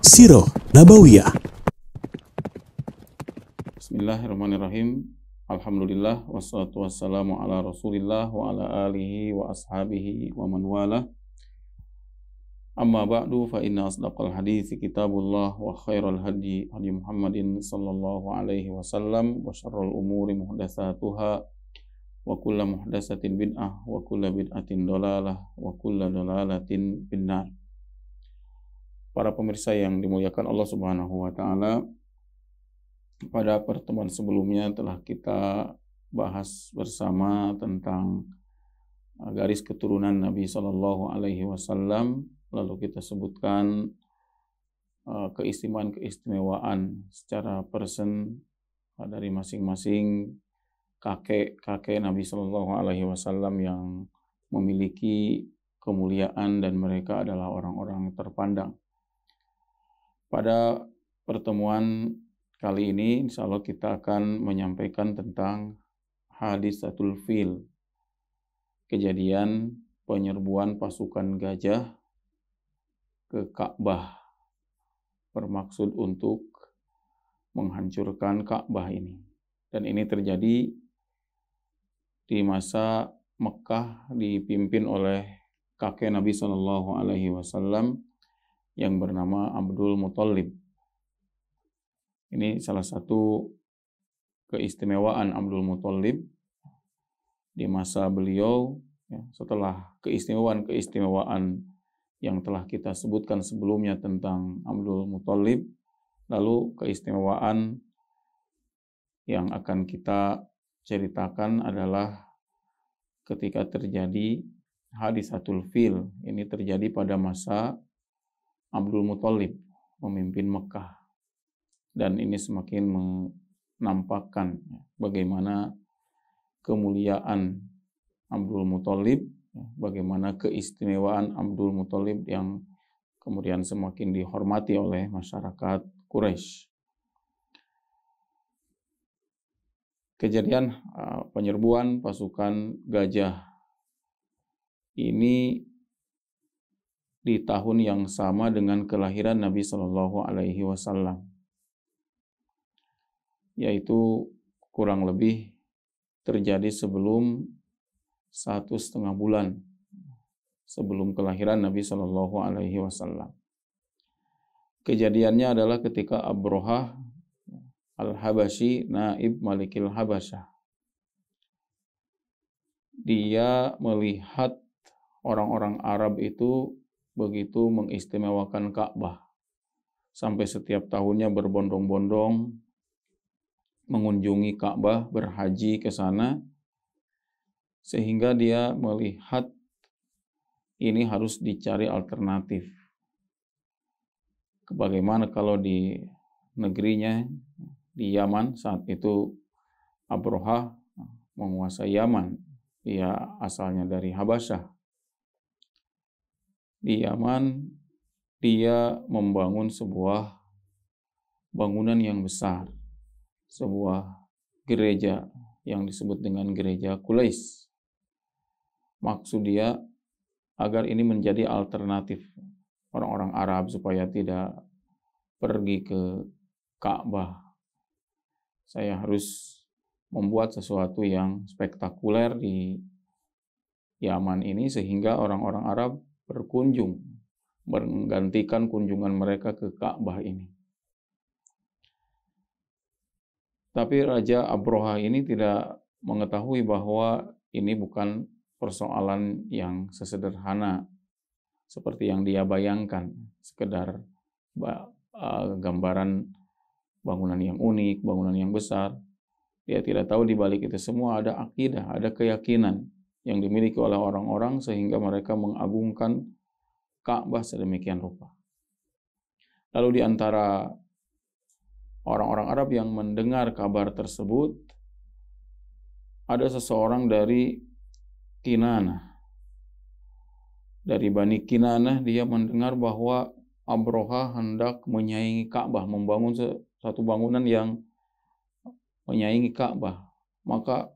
Sirah Nabawiyah. Bismillahirrahmanirrahim. Alhamdulillah wassalatu wassalamu ala Rasulillah wa ala alihi wa ashabihi wa man wala. Amma ba'du fa inna asdaqal hadithi kitabullah wa khairal hadi Muhammadin sallallahu alaihi wasallam wa syarrul umuri muhdatsatuha wa kullu muhdatsatin bid'ah wa kullu bid'atin dhalalah wa kullu dhalalatin finnar. Para pemirsa yang dimuliakan Allah Subhanahu wa taala, pada pertemuan sebelumnya telah kita bahas bersama tentang garis keturunan Nabi Shallallahu Alaihi Wasallam. Lalu kita sebutkan keistimewaan secara person dari masing-masing kakek Nabi Shallallahu Alaihi Wasallam yang memiliki kemuliaan dan mereka adalah orang-orang terpandang. Pada pertemuan kali ini, insya Allah kita akan menyampaikan tentang Hadisatul Fil, kejadian penyerbuan pasukan gajah ke Ka'bah, bermaksud untuk menghancurkan Ka'bah ini. Dan ini terjadi di masa Mekah dipimpin oleh kakek Nabi Shallallahu Alaihi Wasallam yang bernama Abdul Muthalib. Ini salah satu keistimewaan Abdul Muthalib di masa beliau, setelah keistimewaan yang telah kita sebutkan sebelumnya tentang Abdul Muthalib, lalu keistimewaan yang akan kita ceritakan adalah ketika terjadi Hadisatul Fil. Ini terjadi pada masa Abdul Muthalib memimpin Mekah. Dan ini semakin menampakkan bagaimana kemuliaan Abdul Muthalib, bagaimana keistimewaan Abdul Muthalib yang kemudian semakin dihormati oleh masyarakat Quraisy. Kejadian penyerbuan pasukan gajah ini di tahun yang sama dengan kelahiran Nabi Shallallahu Alaihi Wasallam, yaitu kurang lebih terjadi sebelum 1,5 bulan sebelum kelahiran Nabi Shallallahu Alaihi Wasallam. Kejadiannya adalah ketika Abrohah Al-Habasyi, Naib Malikil Habasyah, dia melihat orang-orang Arab itu begitu mengistimewakan Ka'bah, sampai setiap tahunnya berbondong-bondong mengunjungi Ka'bah, berhaji ke sana, sehingga dia melihat ini harus dicari alternatif. Bagaimana kalau di negerinya, di Yaman, saat itu Abrohah menguasai Yaman, dia asalnya dari Habasyah. Di Yaman, dia membangun sebuah bangunan yang besar, sebuah gereja yang disebut dengan gereja Qulaisy. Maksud dia agar ini menjadi alternatif orang-orang Arab supaya tidak pergi ke Ka'bah. Saya harus membuat sesuatu yang spektakuler di Yaman ini sehingga orang-orang Arab berkunjung, menggantikan kunjungan mereka ke Ka'bah ini. Tapi Raja Abrohah ini tidak mengetahui bahwa ini bukan persoalan yang sesederhana seperti yang dia bayangkan, sekedar gambaran bangunan yang unik, bangunan yang besar. Dia tidak tahu di balik itu semua ada akidah, ada keyakinan yang dimiliki oleh orang-orang sehingga mereka mengagungkan Ka'bah sedemikian rupa. Lalu di antara orang-orang Arab yang mendengar kabar tersebut, ada seseorang dari Kinanah. Dari Bani Kinanah, dia mendengar bahwa Abrohah hendak menyaingi Ka'bah, membangun satu bangunan yang menyaingi Ka'bah. Maka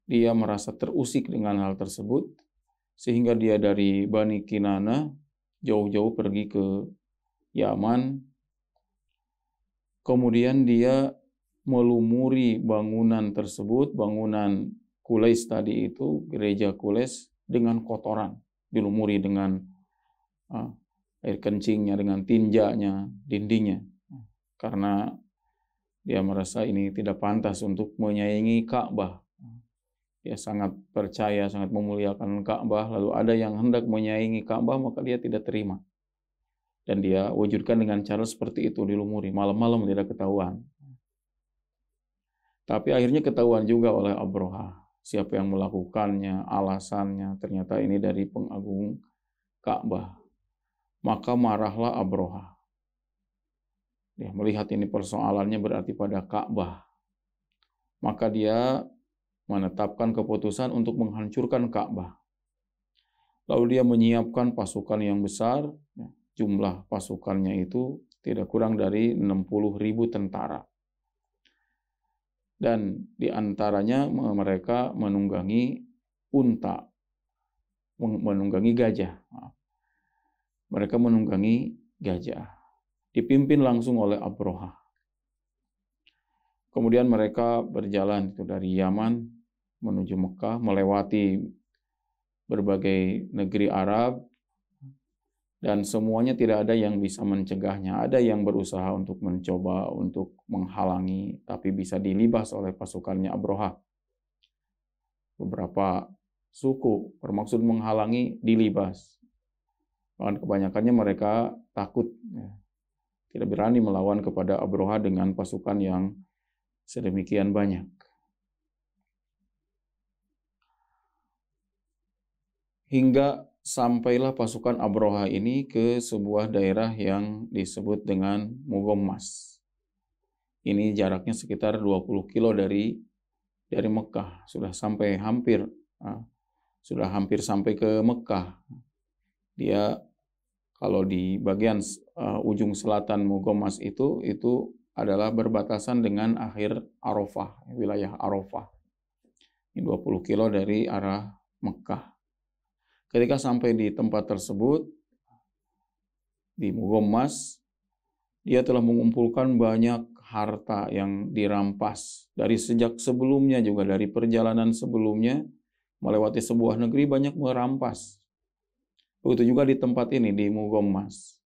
dia merasa terusik dengan hal tersebut, sehingga dia dari Bani Kinanah jauh-jauh pergi ke Yaman. Kemudian dia melumuri bangunan tersebut, bangunan Qulaisy tadi itu, gereja Qulaisy, dengan kotoran, dilumuri dengan air kencingnya, dengan tinjanya, dindingnya, karena dia merasa ini tidak pantas untuk menyaingi Ka'bah. Dia sangat percaya, sangat memuliakan Ka'bah, lalu ada yang hendak menyaingi Ka'bah, maka dia tidak terima. Dan dia wujudkan dengan cara seperti itu, dilumuri, malam-malam tidak ketahuan. Tapi akhirnya ketahuan juga oleh Abroha, siapa yang melakukannya, alasannya, ternyata ini dari pengagung Ka'bah. Maka marahlah Abroha. Dia melihat ini persoalannya berarti pada Ka'bah. Maka dia menetapkan keputusan untuk menghancurkan Ka'bah. Lalu dia menyiapkan pasukan yang besar, jumlah pasukannya itu tidak kurang dari 60.000 tentara. Dan di antaranya mereka menunggangi unta, menunggangi gajah. Mereka menunggangi gajah. Dipimpin langsung oleh Abroha. Kemudian mereka berjalan dari Yaman menuju Mekah, melewati berbagai negeri Arab, dan semuanya tidak ada yang bisa mencegahnya. Ada yang berusaha untuk mencoba untuk menghalangi, tapi bisa dilibas oleh pasukannya Abroha. Beberapa suku bermaksud menghalangi, dilibas. Bahkan kebanyakannya mereka takut, tidak berani melawan kepada Abroha dengan pasukan yang sedemikian banyak. Hingga sampailah pasukan Abroha ini ke sebuah daerah yang disebut dengan Mugommas. Ini jaraknya sekitar 20 kilo dari Mekah. Sudah hampir sampai ke Mekah. Dia kalau di bagian ujung selatan Mugommas itu adalah berbatasan dengan akhir Arafah, wilayah Arafah. Ini 20 kilo dari arah Mekah. Ketika sampai di tempat tersebut, di Mugommas, dia telah mengumpulkan banyak harta yang dirampas. Dari sejak sebelumnya juga, dari perjalanan sebelumnya, melewati sebuah negeri banyak merampas. Begitu juga di tempat ini, di Mugommas.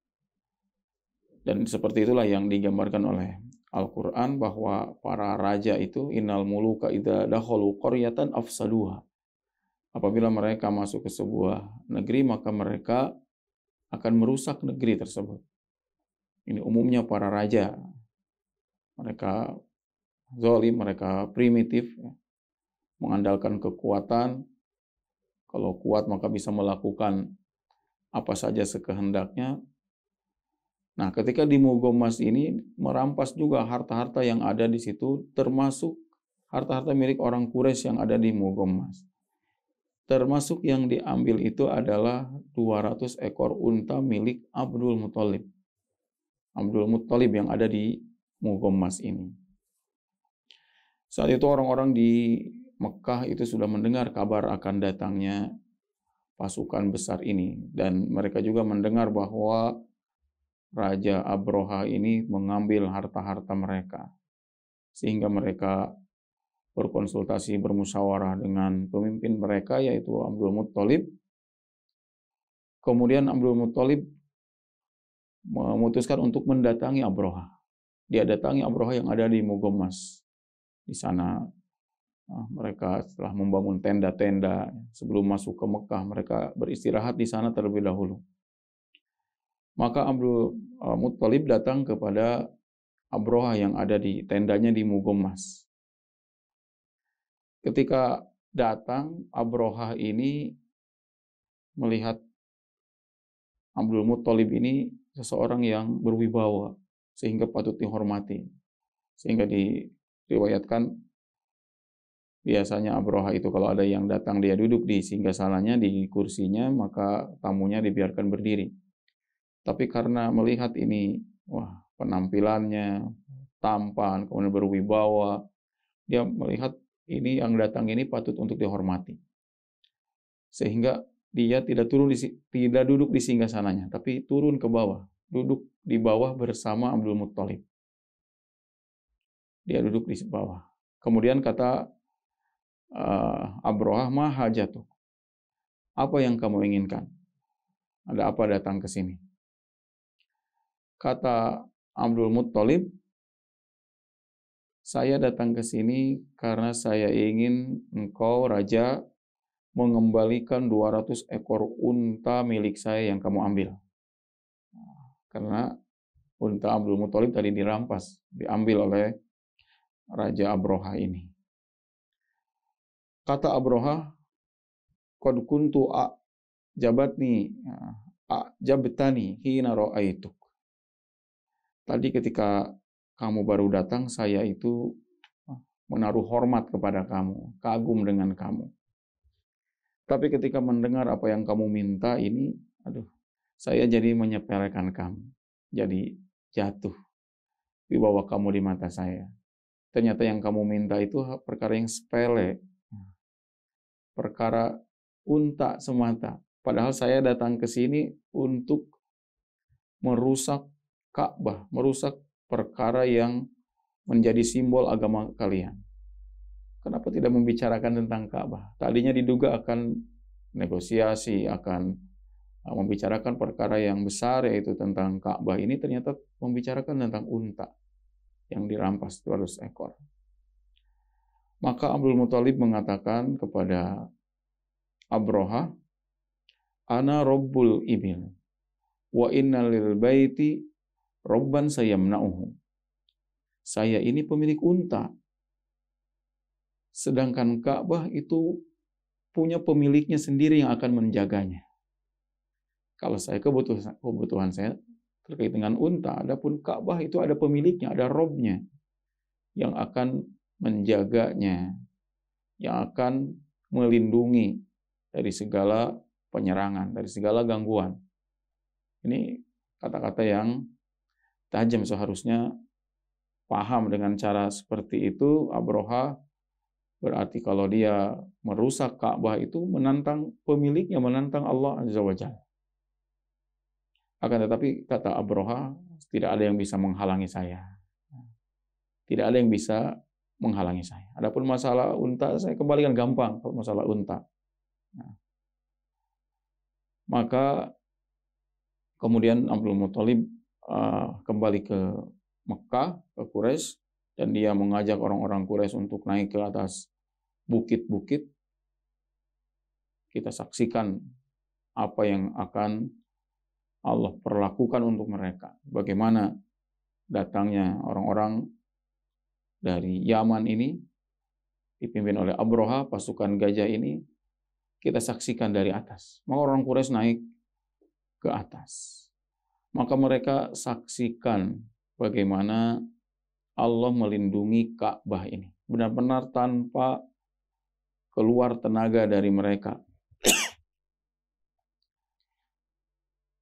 Dan seperti itulah yang digambarkan oleh Al-Quran, bahwa para raja itu, innal muluka idza dakhalu qaryatan afsaduha. Apabila mereka masuk ke sebuah negeri, maka mereka akan merusak negeri tersebut. Ini umumnya para raja. Mereka zalim, mereka primitif, mengandalkan kekuatan. Kalau kuat maka bisa melakukan apa saja sekehendaknya. Nah, ketika di Mugommas ini merampas juga harta-harta yang ada di situ, termasuk harta-harta milik orang Quraisy yang ada di Mugommas. Termasuk yang diambil itu adalah 200 ekor unta milik Abdul Muthalib. Abdul Muthalib yang ada di Mugommas ini. Saat itu orang-orang di Mekah itu sudah mendengar kabar akan datangnya pasukan besar ini, dan mereka juga mendengar bahwa Raja Abroha ini mengambil harta-harta mereka, sehingga mereka berkonsultasi, bermusyawarah dengan pemimpin mereka, yaitu Abdul Muthalib. Kemudian Abdul Muthalib memutuskan untuk mendatangi Abroha. Dia datangi Abroha yang ada di Mugommas. Di sana mereka setelah membangun tenda-tenda sebelum masuk ke Mekah, mereka beristirahat di sana terlebih dahulu. Maka Abdul Muthalib datang kepada Abroha yang ada di tendanya di Mugommas. Ketika datang, Abroha ini melihat Abdul Muthalib ini seseorang yang berwibawa, sehingga patut dihormati. Sehingga diriwayatkan, biasanya Abroha itu kalau ada yang datang, dia duduk di singgasananya, di kursinya, maka tamunya dibiarkan berdiri. Tapi karena melihat ini, penampilannya tampan, kemudian berwibawa, dia melihat ini yang datang ini patut untuk dihormati. Sehingga dia tidak duduk di singgasananya, tapi turun ke bawah. duduk di bawah bersama Abdul Muttalib. Dia duduk di bawah. Kemudian kata Abrohah, ma hajatuk? Apa yang kamu inginkan? Ada apa datang ke sini? Kata Abdul Muttalib, saya datang ke sini karena saya ingin engkau, raja, mengembalikan 200 ekor unta milik saya yang kamu ambil. Karena unta Abdul Muttalib tadi dirampas, diambil oleh Raja Abrohah ini. Kata Abrohah, qad kuntu jabtani hina ra'aituk. Tadi ketika kamu baru datang, saya itu menaruh hormat kepada kamu, kagum dengan kamu. Tapi ketika mendengar apa yang kamu minta ini, saya jadi menyepelekan kamu. Jadi jatuh di bawah kamu di mata saya. Ternyata yang kamu minta itu perkara yang sepele. Perkara unta semata. Padahal saya datang ke sini untuk merusak Ka'bah, merusak perkara yang menjadi simbol agama kalian. Kenapa tidak membicarakan tentang Ka'bah? Tadinya diduga akan negosiasi, akan membicarakan perkara yang besar, yaitu tentang Ka'bah. Ini ternyata membicarakan tentang unta yang dirampas 200 ekor. Maka Abdul Muttalib mengatakan kepada Abrohah, ana rabbul ibil, wa inna lil baiti robban sayamna'uhu. Saya ini pemilik unta. Sedangkan Ka'bah itu punya pemiliknya sendiri yang akan menjaganya. Kalau saya kebutuhan saya terkait dengan unta, adapun Ka'bah itu ada pemiliknya, ada robnya yang akan menjaganya, yang akan melindungi dari segala penyerangan, dari segala gangguan. Ini kata-kata yang tajam, seharusnya paham dengan cara seperti itu. Abrohah berarti kalau dia merusak Ka'bah itu menantang pemiliknya, menantang Allah Azza wa Jalla. Akan tetapi kata Abrohah, tidak ada yang bisa menghalangi saya. Tidak ada yang bisa menghalangi saya. Adapun masalah unta, saya kembalikan gampang kalau masalah unta. Maka kemudian Abdul Muttalib kembali ke Mekah, ke Quraisy, dan dia mengajak orang-orang Quraisy untuk naik ke atas bukit-bukit. Kita saksikan apa yang akan Allah perlakukan untuk mereka. Bagaimana datangnya orang-orang dari Yaman ini, dipimpin oleh Abrohah, pasukan gajah ini, kita saksikan dari atas. Maka orang Quraisy naik ke atas. Maka mereka saksikan bagaimana Allah melindungi Ka'bah ini. Benar-benar tanpa keluar tenaga dari mereka.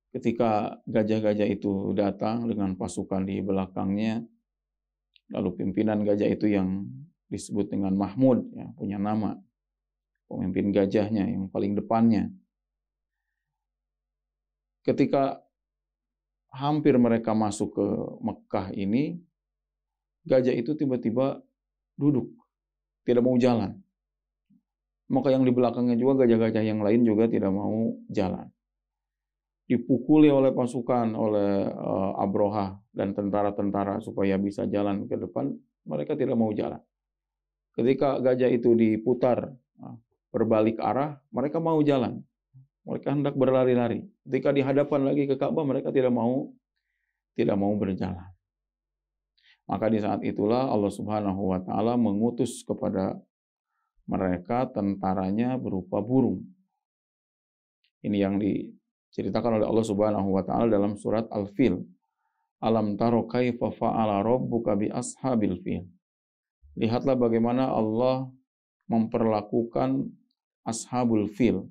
Ketika gajah-gajah itu datang dengan pasukan di belakangnya, lalu pimpinan gajah itu yang disebut dengan Mahmud, ya, punya nama, pemimpin gajahnya yang paling depannya. Ketika hampir mereka masuk ke Mekah ini, gajah itu tiba-tiba duduk, tidak mau jalan. Maka yang di belakangnya juga gajah-gajah yang lain juga tidak mau jalan. Dipukuli oleh pasukan, oleh Abrohah dan tentara-tentara supaya bisa jalan ke depan, mereka tidak mau jalan. Ketika gajah itu diputar berbalik arah, mereka mau jalan. Mereka hendak berlari-lari. Ketika dihadapan lagi ke Ka'bah, mereka tidak mau berjalan. Maka di saat itulah Allah Subhanahu wa taala mengutus kepada mereka tentaranya berupa burung. Ini yang diceritakan oleh Allah Subhanahu wa taala dalam surat Al-Fil. Alam taro kaifa fa'ala rabbuka bi ashabil fil. Lihatlah bagaimana Allah memperlakukan ashabul fil,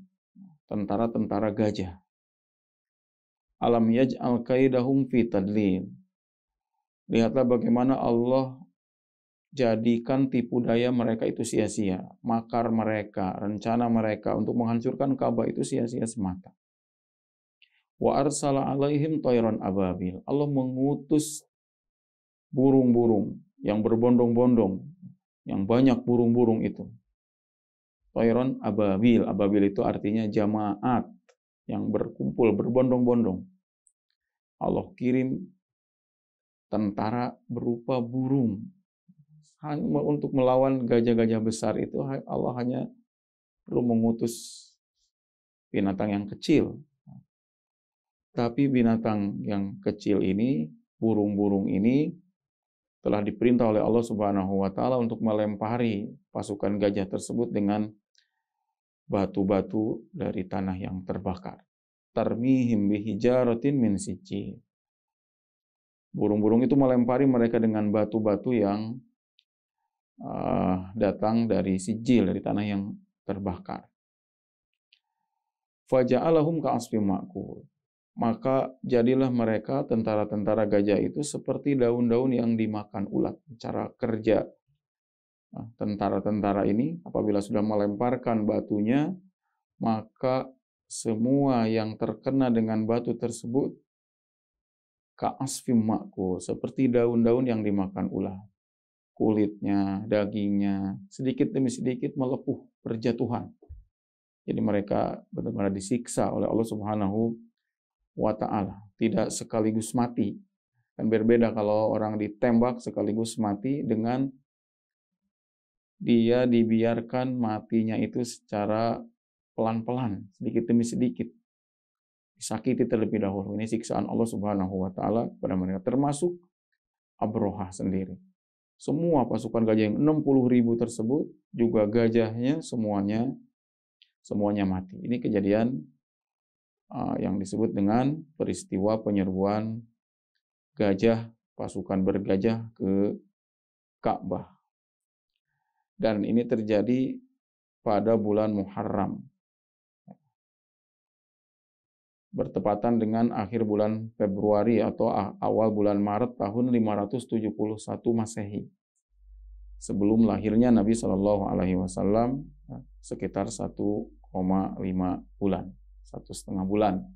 tentara-tentara gajah. Alam yaj'al kaidahum fi tadlil. Lihatlah bagaimana Allah jadikan tipu daya mereka itu sia-sia. Makar mereka, rencana mereka untuk menghancurkan Ka'bah itu sia-sia semata. Wa arsala alaihim tayran ababil. Allah mengutus burung-burung yang berbondong-bondong, yang banyak burung-burung itu. Tayran ababil. Ababil itu artinya jamaat, yang berkumpul, berbondong-bondong. Allah kirim tentara berupa burung. Hanya untuk melawan gajah-gajah besar itu Allah hanya perlu mengutus binatang yang kecil. Tapi binatang yang kecil ini, burung-burung ini telah diperintah oleh Allah Subhanahu wa taala untuk melempari pasukan gajah tersebut dengan batu-batu dari tanah yang terbakar. Tarmihim bihijaratin min sijil. Burung-burung itu melempari mereka dengan batu-batu yang datang dari sijil, dari tanah yang terbakar. Faja'alahum ka'asfim ma'kul. Maka jadilah mereka, tentara-tentara gajah itu, seperti daun-daun yang dimakan ulat. Cara kerja tentara-tentara ini, apabila sudah melemparkan batunya, maka semua yang terkena dengan batu tersebut ka'asfim ma'kul, seperti daun-daun yang dimakan ulat. Kulitnya, dagingnya, sedikit demi sedikit melepuh, berjatuhan. Jadi mereka benar-benar disiksa oleh Allah Subhanahu wa ta'ala. Tidak sekaligus mati. Dan berbeda kalau orang ditembak sekaligus mati dengan dia dibiarkan matinya itu secara pelan-pelan, sedikit demi sedikit. Disakiti terlebih dahulu. Ini siksaan Allah Subhanahu wa ta'ala kepada mereka. Termasuk Abrohah sendiri. Semua pasukan gajah yang 60.000 tersebut, juga gajahnya semuanya mati. Ini kejadian yang disebut dengan peristiwa penyerbuan gajah, pasukan bergajah ke Ka'bah. Dan ini terjadi pada bulan Muharram, bertepatan dengan akhir bulan Februari atau awal bulan Maret tahun 571 Masehi. Sebelum lahirnya Nabi Shallallahu Alaihi Wasallam sekitar 1,5 bulan, 1,5 bulan.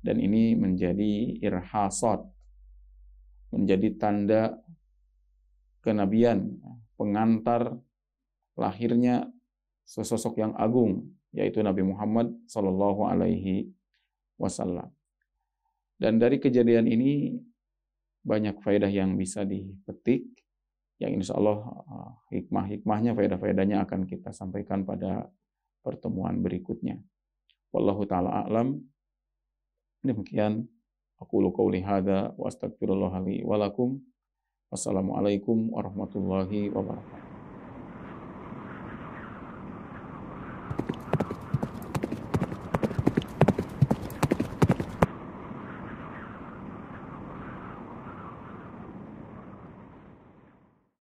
Dan ini menjadi irhasat, menjadi tanda kenabian, pengantar lahirnya sesosok yang agung, yaitu Nabi Muhammad Shallallahu Alaihi Wasallam. Dan dari kejadian ini banyak faedah yang bisa dipetik, yang insya Allah hikmah-hikmahnya, faedah-faedahnya akan kita sampaikan pada pertemuan berikutnya. Wallahu ta'ala a'lam. Demikian aqulu qouli hadza wa astaghfirullah li wa lakum. Wassalamualaikum warahmatullahi wabarakatuh.